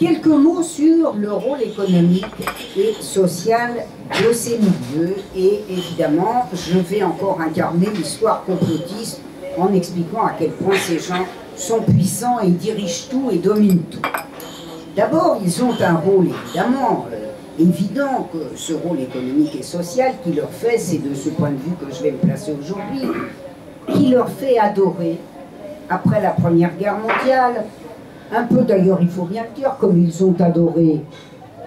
Quelques mots sur le rôle économique et social de ces milieux. Et évidemment, je vais encore incarner l'histoire complotiste en expliquant à quel point ces gens sont puissants et dirigent tout et dominent tout. D'abord, ils ont un rôle évidemment évident, que ce rôle économique et social qui leur fait, c'est de ce point de vue que je vais me placer aujourd'hui, qui leur fait adorer, après la Première Guerre mondiale, un peu d'ailleurs, il faut bien le dire, comme ils ont adoré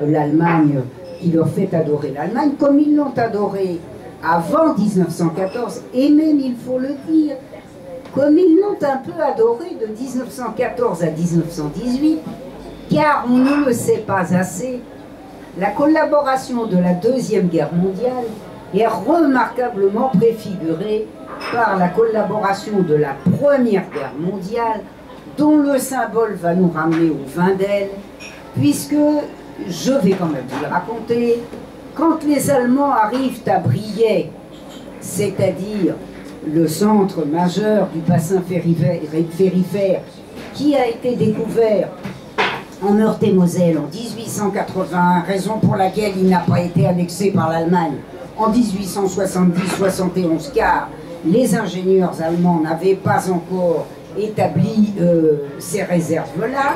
l'Allemagne, qui leur fait adorer l'Allemagne, comme ils l'ont adoré avant 1914, et même, il faut le dire, comme ils l'ont un peu adoré de 1914 à 1918, car on ne le sait pas assez, la collaboration de la Deuxième Guerre mondiale est remarquablement préfigurée par la collaboration de la Première Guerre mondiale, dont le symbole va nous ramener au Wendel, puisque, je vais quand même vous le raconter, quand les Allemands arrivent à Briey, c'est-à-dire le centre majeur du bassin périphérie qui a été découvert en Meurthe-et-Moselle en 1881, raison pour laquelle il n'a pas été annexé par l'Allemagne en 1870-71, car les ingénieurs allemands n'avaient pas encore établi ces réserves-là.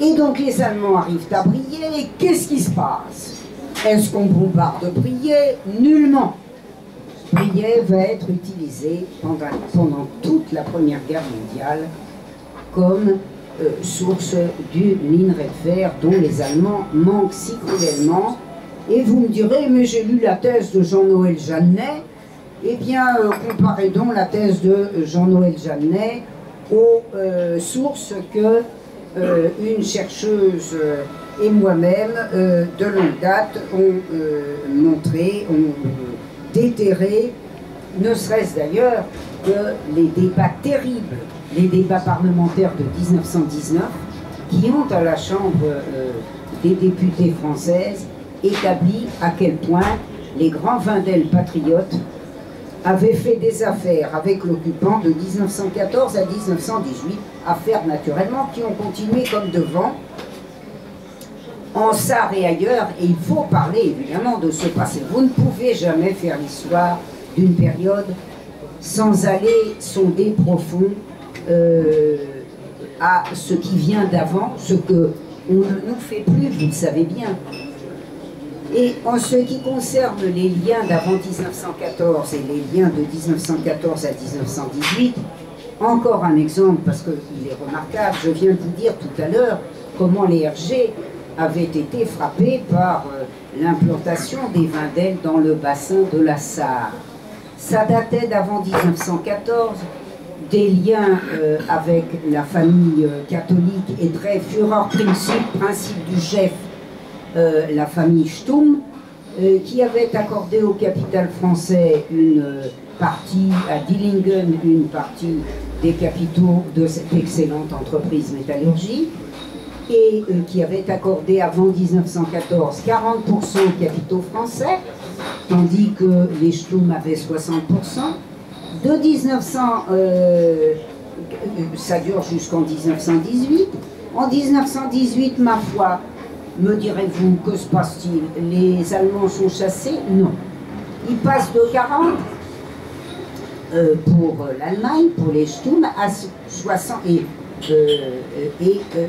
Et donc les Allemands arrivent à Briey, et qu'est-ce qui se passe? Est-ce qu'on bombarde Briey? Nullement. Briey va être utilisé pendant toute la Première Guerre mondiale comme source d'une minerai de fer dont les Allemands manquent si cruellement. Et vous me direz, mais j'ai lu la thèse de Jean-Noël Jeannet. Eh bien, comparez donc la thèse de Jean-Noël Jeannet aux sources que une chercheuse et moi-même de longue date ont montré, ont déterré, ne serait-ce d'ailleurs que les débats terribles, les débats parlementaires de 1919, qui ont à la Chambre des députés françaises établi à quel point les grands Wendel patriotes avaient fait des affaires avec l'occupant de 1914 à 1918, affaires naturellement qui ont continué comme devant, en Sarre et ailleurs, et il faut parler évidemment de ce passé. Vous ne pouvez jamais faire l'histoire d'une période sans aller sonder profond à ce qui vient d'avant, ce que on ne nous fait plus, vous le savez bien. Et en ce qui concerne les liens d'avant 1914 et les liens de 1914 à 1918, encore un exemple, parce qu'il est remarquable, je viens de vous dire tout à l'heure comment les RG avaient été frappés par l'implantation des Wendel dans le bassin de la Sarre. Ça datait d'avant 1914, des liens avec la famille catholique et très principe du chef, la famille Stumm, qui avait accordé au capital français une partie, à Dillingen, une partie des capitaux de cette excellente entreprise métallurgique, et qui avait accordé avant 1914 40% aux capitaux français, tandis que les Stumm avaient 60%. De 1900, ça dure jusqu'en 1918. En 1918, ma foi, me direz-vous, que se passe-t-il? Les Allemands sont chassés? Non. Ils passent de 40 pour l'Allemagne, pour les Stumm, à 60, et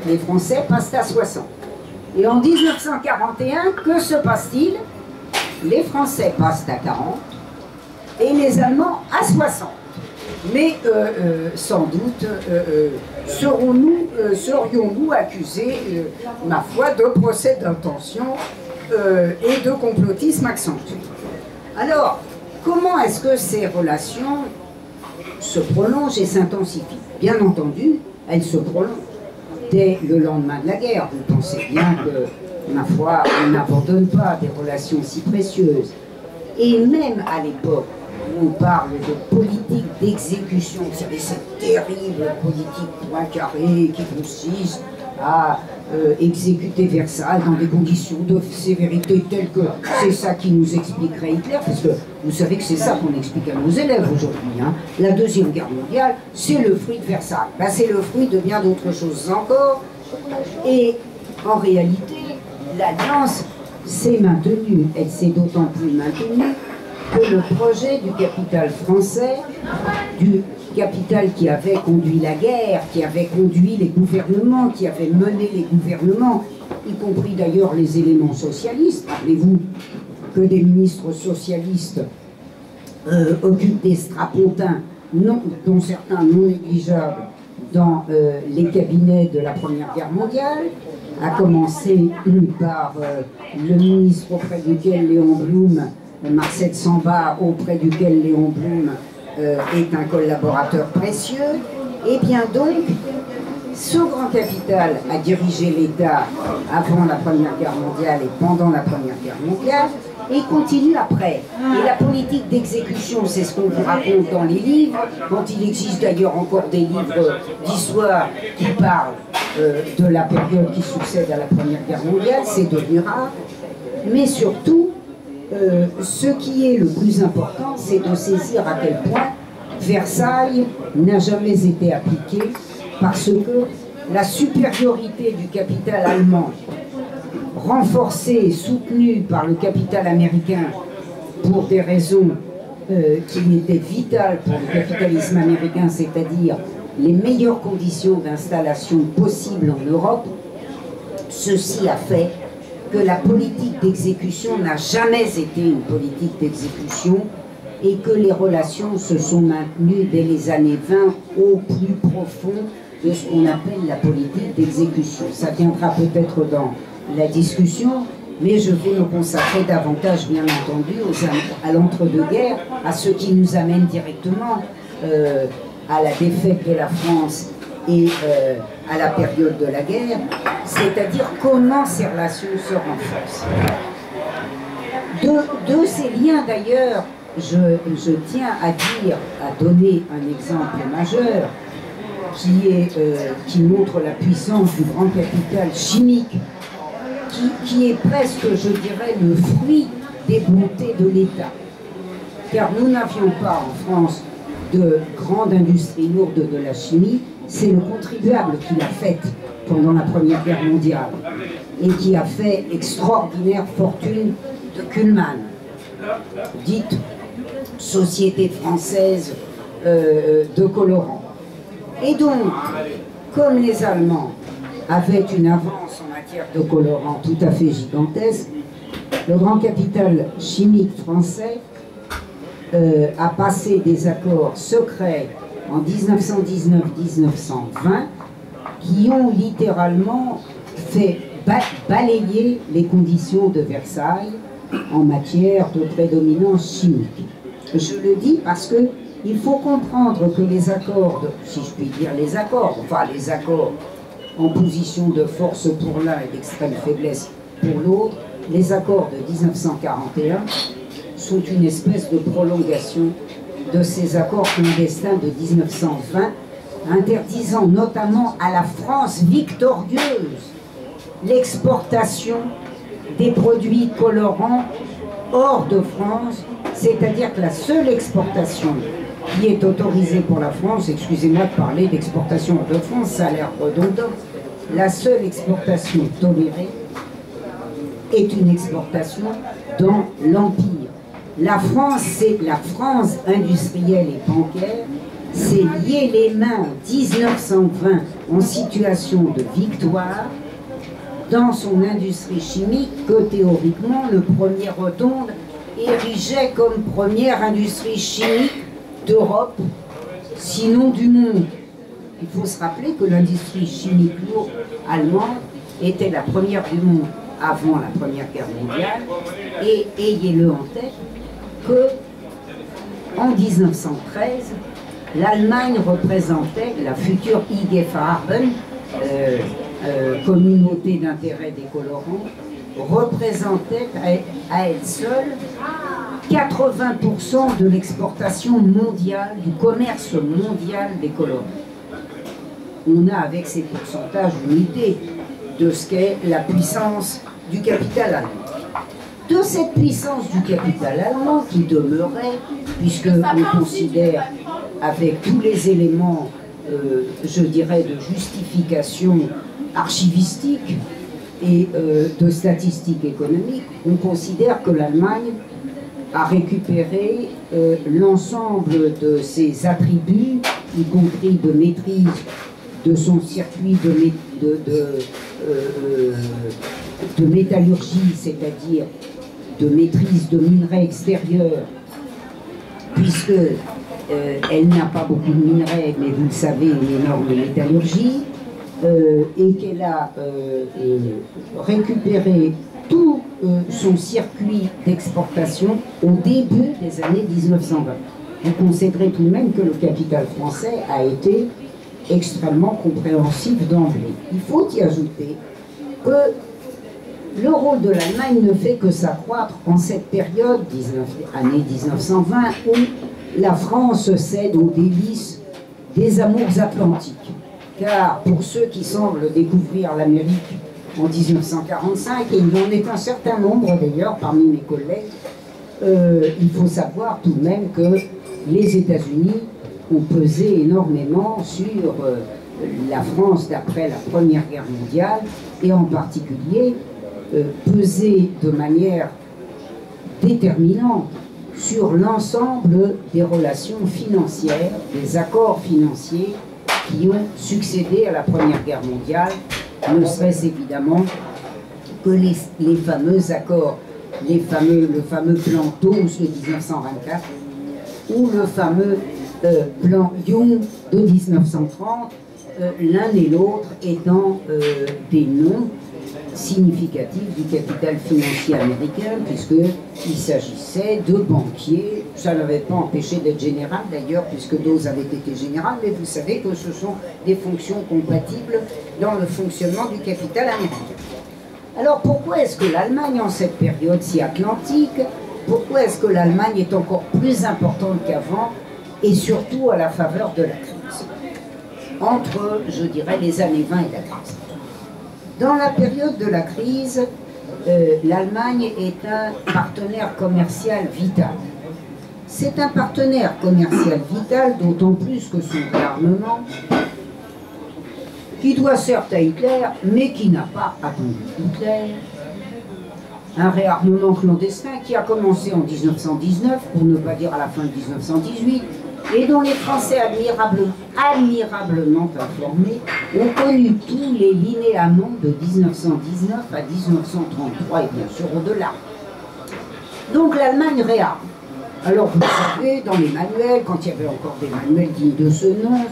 les Français passent à 60. Et en 1941, que se passe-t-il? Les Français passent à 40 et les Allemands à 60. Mais sans doute serions-nous accusés, ma foi, de procès d'intention et de complotisme accentué. Alors, comment est-ce que ces relations se prolongent et s'intensifient? Bien entendu, elles se prolongent dès le lendemain de la guerre. Vous pensez bien que, ma foi, on n'abandonne pas des relations si précieuses. Et même à l'époque, on parle de politique d'exécution, vous savez, cette terrible politique poincarée qui consiste à exécuter Versailles dans des conditions de sévérité telles que c'est ça qui nous expliquerait Hitler, parce que vous savez que c'est ça qu'on explique à nos élèves aujourd'hui. Hein. La Deuxième Guerre mondiale, c'est le fruit de Versailles. Ben, c'est le fruit de bien d'autres choses encore. Et en réalité, l'alliance s'est maintenue. Elle s'est d'autant plus maintenue que le projet du capital français, du capital qui avait conduit la guerre, qui avait conduit les gouvernements, qui avait mené les gouvernements, y compris d'ailleurs les éléments socialistes. Rappelez-vous que des ministres socialistes occupent des strapontins, dont certains non négligeables, dans les cabinets de la Première Guerre mondiale, à commencer par le ministre auprès duquel Léon Blum, Marcel Samba, auprès duquel Léon Blum est un collaborateur précieux. Et bien donc, ce grand capital a dirigé l'État avant la Première Guerre mondiale et pendant la Première Guerre mondiale, et continue après. Et la politique d'exécution, c'est ce qu'on vous raconte dans les livres, dont il existe d'ailleurs encore des livres d'histoire qui parlent de la période qui succède à la Première Guerre mondiale, c'est devenu rare. Mais surtout, ce qui est le plus important, c'est de saisir à quel point Versailles n'a jamais été appliqué, parce que la supériorité du capital allemand, renforcée et soutenue par le capital américain pour des raisons qui étaient vitales pour le capitalisme américain, c'est-à-dire les meilleures conditions d'installation possibles en Europe, ceci a fait que la politique d'exécution n'a jamais été une politique d'exécution et que les relations se sont maintenues dès les années 20 au plus profond de ce qu'on appelle la politique d'exécution. Ça viendra peut-être dans la discussion, mais je vais me consacrer davantage, bien entendu, à l'entre-deux-guerres, à ce qui nous amène directement à la défaite de la France et à la période de la guerre, c'est-à-dire comment ces relations se renforcent. De ces liens, d'ailleurs, je tiens à donner un exemple majeur qui montre la puissance du grand capital chimique, qui est presque, je dirais, le fruit des bontés de l'État. Car nous n'avions pas en France de grande industrie lourde de la chimie, c'est le contribuable qui l'a faite pendant la Première Guerre mondiale et qui a fait extraordinaire fortune de Kuhlmann, dite Société française de colorants. Et donc, comme les Allemands avaient une avance en matière de colorants tout à fait gigantesque, le grand capital chimique français a passé des accords secrets en 1919-1920 qui ont littéralement fait balayer les conditions de Versailles en matière de prédominance chimique. Je le dis parce que il faut comprendre que les accords, si je puis dire les accords en position de force pour l'un et d'extrême faiblesse pour l'autre, les accords de 1941 sont une espèce de prolongation de ces accords clandestins de 1920, interdisant notamment à la France victorieuse l'exportation des produits colorants hors de France, c'est-à-dire que la seule exportation qui est autorisée pour la France, excusez-moi de parler d'exportation hors de France, ça a l'air redondant, la seule exportation tolérée est une exportation dans l'Empire. La France, c'est la France industrielle et bancaire, s'est lié les mains en 1920 en situation de victoire dans son industrie chimique que théoriquement le premier Rotonde érigeait comme première industrie chimique d'Europe, sinon du monde. Il faut se rappeler que l'industrie chimique lourde allemande était la première du monde avant la Première Guerre mondiale, et ayez-le en tête que en 1913, l'Allemagne représentait la future IG Farben, communauté d'intérêt des colorants, représentait à elle seule 80% de l'exportation mondiale, du commerce mondial des colorants. On a avec ces pourcentages une idée de ce qu'est la puissance du capital allemand. De cette puissance du capital allemand qui demeurait, puisque on considère avec tous les éléments, je dirais, de justification archivistique, et de statistiques économiques, on considère que l'Allemagne a récupéré l'ensemble de ses attributs, y compris de maîtrise de son circuit de métallurgie, c'est-à-dire de maîtrise de minerais extérieurs, puisque elle n'a pas beaucoup de minerais, mais vous le savez, une énorme métallurgie, et qu'elle a récupéré tout son circuit d'exportation au début des années 1920. Vous considérez tout de même que le capital français a été extrêmement compréhensif d'emblée. Il faut y ajouter que le rôle de l'Allemagne ne fait que s'accroître en cette période, année 1920, où la France cède aux délices des amours atlantiques. Car pour ceux qui semblent découvrir l'Amérique en 1945, et il en est un certain nombre d'ailleurs parmi mes collègues, il faut savoir tout de même que les États-Unis ont pesé énormément sur la France d'après la Première Guerre mondiale, et en particulier pesé de manière déterminante sur l'ensemble des relations financières, des accords financiers qui ont succédé à la Première Guerre mondiale, ne serait-ce évidemment que les fameux accords, le fameux plan TOS de 1924 ou le fameux plan Young de 1930, l'un et l'autre étant des noms significatifs du capital financier américain, puisqu'il s'agissait de banquiers. Ça n'avait pas empêché d'être général d'ailleurs, puisque Dawes avait été général, mais vous savez que ce sont des fonctions compatibles dans le fonctionnement du capital américain. Alors pourquoi est-ce que l'Allemagne, en cette période si atlantique, pourquoi est-ce que l'Allemagne est encore plus importante qu'avant, et surtout à la faveur de la crise, entre, je dirais, les années 20 et la crise? Dans la période de la crise, l'Allemagne est un partenaire commercial vital. C'est un partenaire commercial vital, d'autant plus que son réarmement, qui doit certes à Hitler, mais qui n'a pas attendu Hitler, un réarmement clandestin qui a commencé en 1919, pour ne pas dire à la fin de 1918, et dont les Français admirablement informés ont connu tous les linéaments de 1919 à 1933 et bien sûr au-delà. Donc l'Allemagne réarme. Alors vous savez, dans les manuels, quand il y avait encore des manuels dignes de ce nom,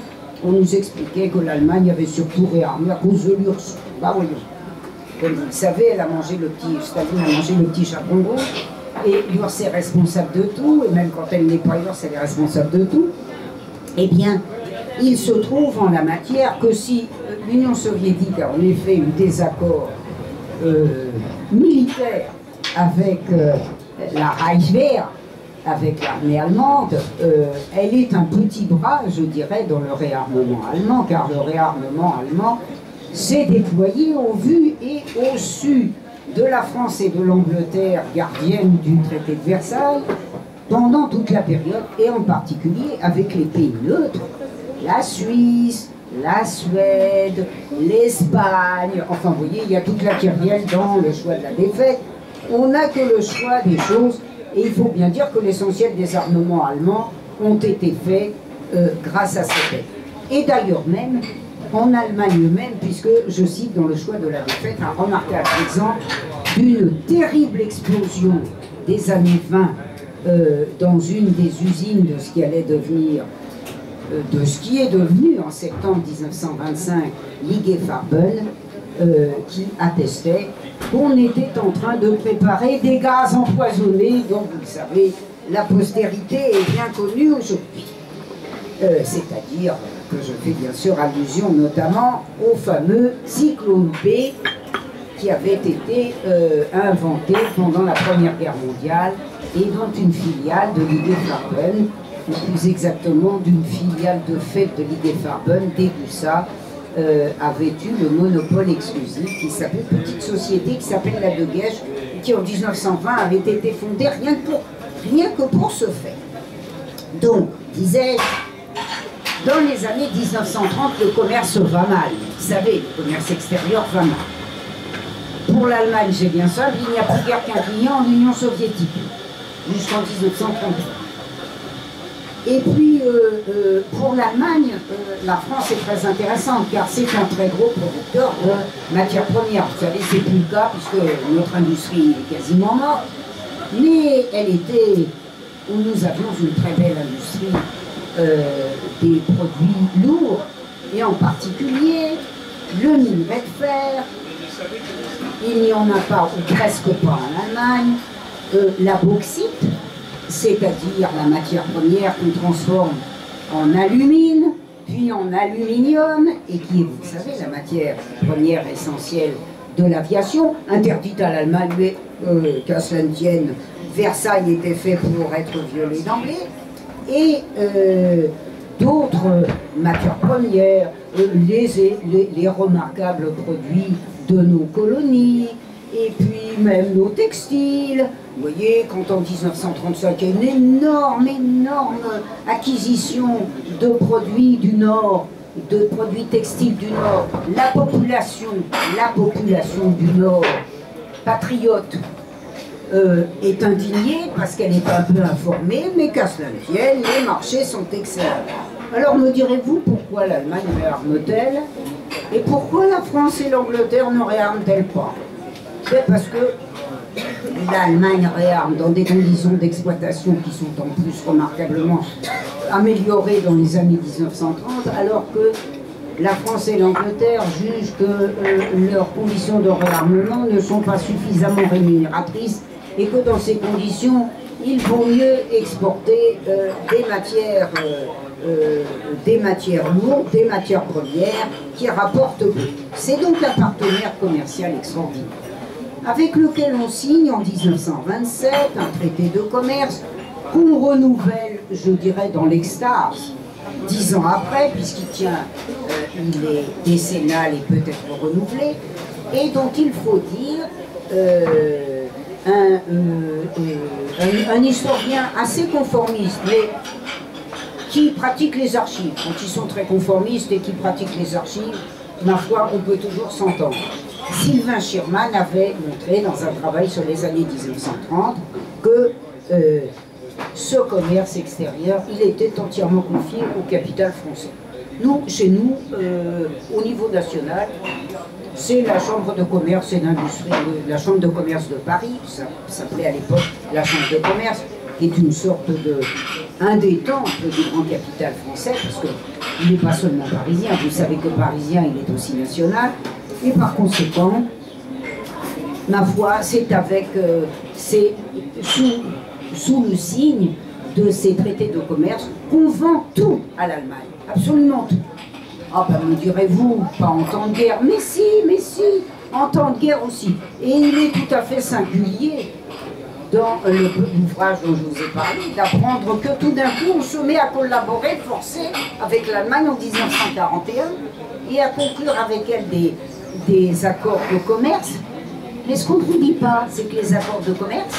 on nous expliquait que l'Allemagne avait surtout réarmé à cause de l'URSS. Bah voyons. Comme vous le savez, Staline a mangé le petit chaperon rouge. Et l'URSS est responsable de tout, et même quand elle n'est pas URSS, elle est responsable de tout. Eh bien, il se trouve en la matière que si l'Union soviétique a en effet eu des accords militaires avec la Reichswehr, avec l'armée allemande, elle est un petit bras, je dirais, dans le réarmement allemand, car le réarmement allemand s'est déployé au vu et au su de la France et de l'Angleterre, gardienne du traité de Versailles, pendant toute la période, et en particulier avec les pays neutres, la Suisse, la Suède, l'Espagne, enfin vous voyez, il y a toute la kyrielle dans le choix de la défaite. On n'a que le choix des choses, et il faut bien dire que l'essentiel des armements allemands ont été faits grâce à cette aide. Et d'ailleurs même, en Allemagne même, puisque je cite dans le choix de la défaite un remarquable exemple d'une terrible explosion des années 20 dans une des usines de ce qui allait devenir, de ce qui est devenu en septembre 1925 l'IG Farben, qui attestait qu'on était en train de préparer des gaz empoisonnés dont, vous le savez, la postérité est bien connue aujourd'hui. C'est-à-dire que je fais bien sûr allusion notamment au fameux cyclone B qui avait été inventé pendant la Première Guerre mondiale et dont une filiale de l'IG Farben, ou plus exactement d'une filiale de fait de l'IG Farben, Degussa, avait eu le monopole exclusif qui s'appelle petite société qui s'appelle la De Gueche, qui en 1920 avait été fondée rien que pour ce fait. Donc, disais-je, dans les années 1930, le commerce va mal. Vous savez, le commerce extérieur va mal. pour l'Allemagne, c'est bien simple, il n'y a plus guère qu'un client en Union soviétique, jusqu'en 1933. Et puis, pour l'Allemagne, la France est très intéressante, car c'est un très gros producteur de matières premières. Vous savez, c'est plus le cas, puisque notre industrie est quasiment morte, mais elle était, où nous avions une très belle industrie des produits lourds, et en particulier le minerai de fer. Il n'y en a pas, ou presque pas en Allemagne, la bauxite, c'est-à-dire la matière première qu'on transforme en alumine, puis en aluminium, et qui est, vous le savez, la matière première essentielle de l'aviation, interdite à l'Allemagne, mais qu'à cela ne tienne, Versailles était fait pour être violé d'emblée, et d'autres matières premières, les remarquables produits de nos colonies, et puis même nos textiles. Vous voyez, quand en 1935, il y a une énorme acquisition de produits du Nord, de produits textiles du Nord, la population du Nord, patriote, est indignée parce qu'elle est un peu informée, mais qu'à cela ne tienne, les marchés sont excellents. Alors me direz-vous pourquoi l'Allemagne réarme-t-elle et pourquoi la France et l'Angleterre ne réarment-elles pas? C'est parce que l'Allemagne réarme dans des conditions d'exploitation qui sont en plus remarquablement améliorées dans les années 1930, alors que la France et l'Angleterre jugent que leurs conditions de réarmement ne sont pas suffisamment rémunératrices et que dans ces conditions, il vaut mieux exporter des matières lourdes, des matières premières qui rapportent peu. C'est donc un partenaire commercial extraordinaire, avec lequel on signe en 1927 un traité de commerce qu'on renouvelle, je dirais, dans l'extase, 10 ans après, puisqu'il tient, il est décennal et peut être renouvelé, et dont il faut dire un historien assez conformiste, mais qui pratique les archives. Quand ils sont très conformistes et qui pratiquent les archives, ma foi, on peut toujours s'entendre. Sylvain Schirman avait montré dans un travail sur les années 1930 que ce commerce extérieur, il était entièrement confié au capital français. Nous, chez nous, au niveau national, c'est la Chambre de commerce et d'industrie, la Chambre de commerce de Paris, ça s'appelait à l'époque la Chambre de commerce, qui est une sorte un des temples du grand capital français, parce qu'il n'est pas seulement parisien, vous savez que parisien, il est aussi national, et par conséquent, ma foi, c'est avec, c'est sous le signe de ces traités de commerce qu'on vend tout à l'Allemagne, absolument tout. Ah ben me direz-vous, pas en temps de guerre, mais si, en temps de guerre aussi. Et il est tout à fait singulier dans l'ouvrage dont je vous ai parlé, d'apprendre que tout d'un coup on se met à collaborer, forcé avec l'Allemagne en 1941 et à conclure avec elle des accords de commerce. Mais ce qu'on ne vous dit pas, c'est que les accords de commerce,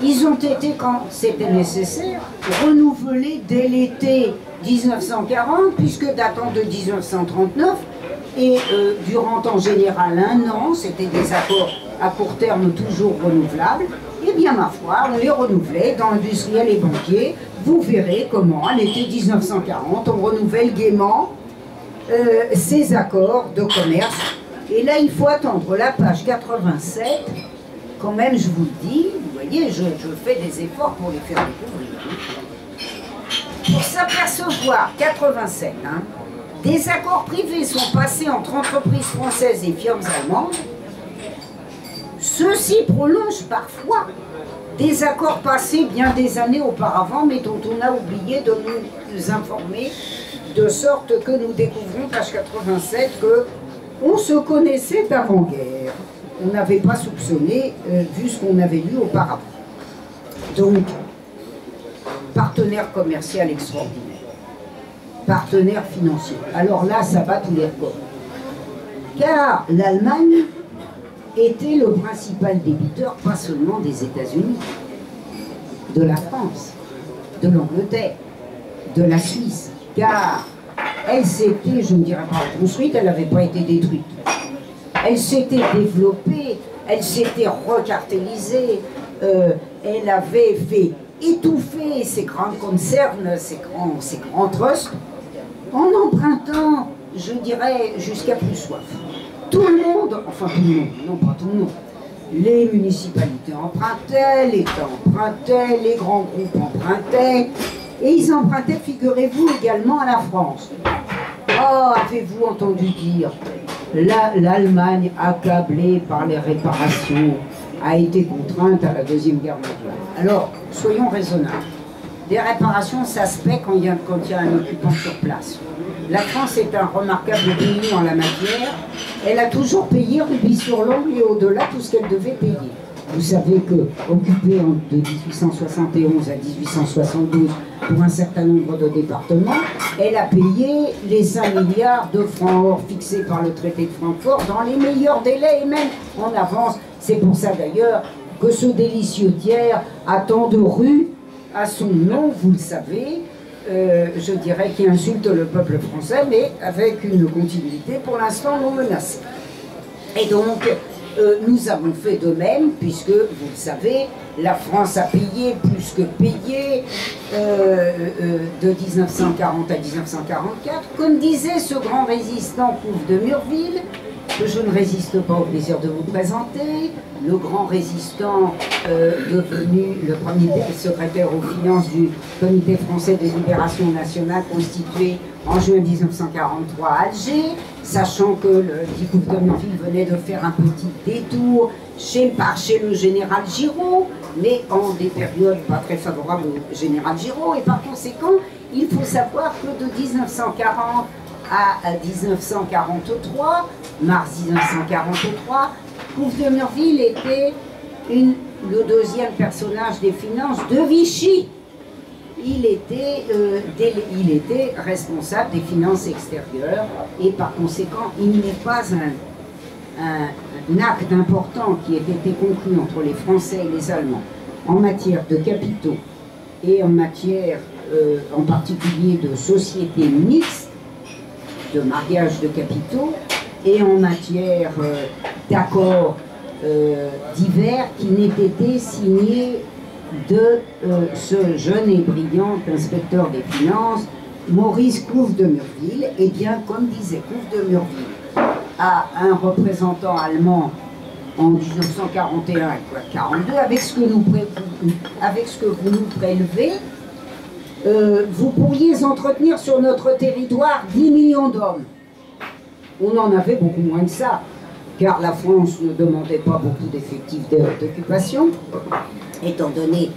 ils ont été, quand c'était nécessaire, renouvelés dès l'été 1940, puisque datant de 1939, et durant en général 1 an, c'était des accords à court terme toujours renouvelables. Eh bien, ma foi, on les renouvelait dans industriels et banquiers. Vous verrez comment, à l'été 1940, on renouvelle gaiement ces accords de commerce. Et là, il faut attendre la page 87. Quand même, je vous le dis, vous voyez, je fais des efforts pour les faire découvrir. Pour s'apercevoir, 87, hein, des accords privés sont passés entre entreprises françaises et firmes allemandes. Ceux-ci prolongent parfois des accords passés bien des années auparavant, mais dont on a oublié de nous informer, de sorte que nous découvrons, page 87, qu'on se connaissait d'avant-guerre. On n'avait pas soupçonné, vu ce qu'on avait lu auparavant. Donc, partenaire commercial extraordinaire, partenaire financier. Alors là, ça bat tous les records. Car l'Allemagne était le principal débiteur, pas seulement des États-Unis, de la France, de l'Angleterre, de la Suisse, car elle s'était, je ne dirais pas construite, elle n'avait pas été détruite. Elle s'était développée, elle s'était recartélisée, elle avait fait étouffer ses grandes concernes, ses grands trusts, en empruntant, je dirais, jusqu'à plus soif. Tout le monde, enfin tout le monde, non pas tout le monde, les municipalités empruntaient, l'État empruntait, les grands groupes empruntaient, et ils empruntaient, figurez-vous, également à la France. Oh, avez-vous entendu dire, l'Allemagne, accablée par les réparations, a été contrainte à la Deuxième Guerre mondiale. Alors, soyons raisonnables. Des réparations, ça se paie quand il y a un occupant sur place. La France est un remarquable pays en la matière. Elle a toujours payé rubis sur l'ongle et au-delà tout ce qu'elle devait payer. Vous savez que, occupée de 1871 à 1872 pour un certain nombre de départements, elle a payé les 5 milliards de francs or fixés par le traité de Francfort dans les meilleurs délais et même en avance. C'est pour ça d'ailleurs que ce délicieux tiers a tant de rues à son nom, vous le savez, je dirais, qui insulte le peuple français, mais avec une continuité pour l'instant non menacée. Et donc, nous avons fait de même, puisque, vous le savez, la France a payé plus que payé de 1940 à 1944. Comme disait ce grand résistant Couve de Murville, que je ne résiste pas au plaisir de vous présenter, le grand résistant devenu le premier secrétaire aux finances du Comité français de libération nationale constitué en juin 1943 à Alger, sachant que le dit Couve de Murville venait de faire un petit détour chez le général Giraud, mais en des périodes pas très favorables au général Giraud, et par conséquent, il faut savoir que de 1940 à 1943, mars 1943, Couve de Murville était le deuxième personnage des finances de Vichy. Il était responsable des finances extérieures et par conséquent, il n'est pas un acte important qui ait été conclu entre les Français et les Allemands en matière de capitaux et en matière en particulier de sociétés mixtes, de mariage de capitaux, et en matière d'accords divers qui n'aient été signés de ce jeune et brillant inspecteur des finances, Maurice Couve de Murville. Et bien, comme disait Couve de Murville à un représentant allemand en 1941 et 1942, avec ce que vous nous prélevez, vous pourriez entretenir sur notre territoire 10 millions d'hommes. On en avait beaucoup moins que ça, car la France ne demandait pas beaucoup d'effectifs d'occupation, étant donné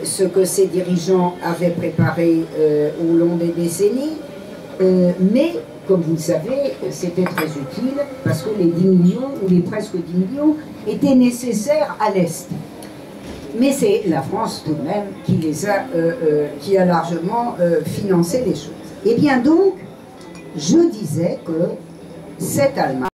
ce que ses dirigeants avaient préparé au long des décennies, mais, comme vous le savez, c'était très utile, parce que les 10 millions, ou les presque 10 millions, étaient nécessaires à l'Est. Mais c'est la France tout de même qui a largement financé les choses. Et bien donc, je disais que cette Allemagne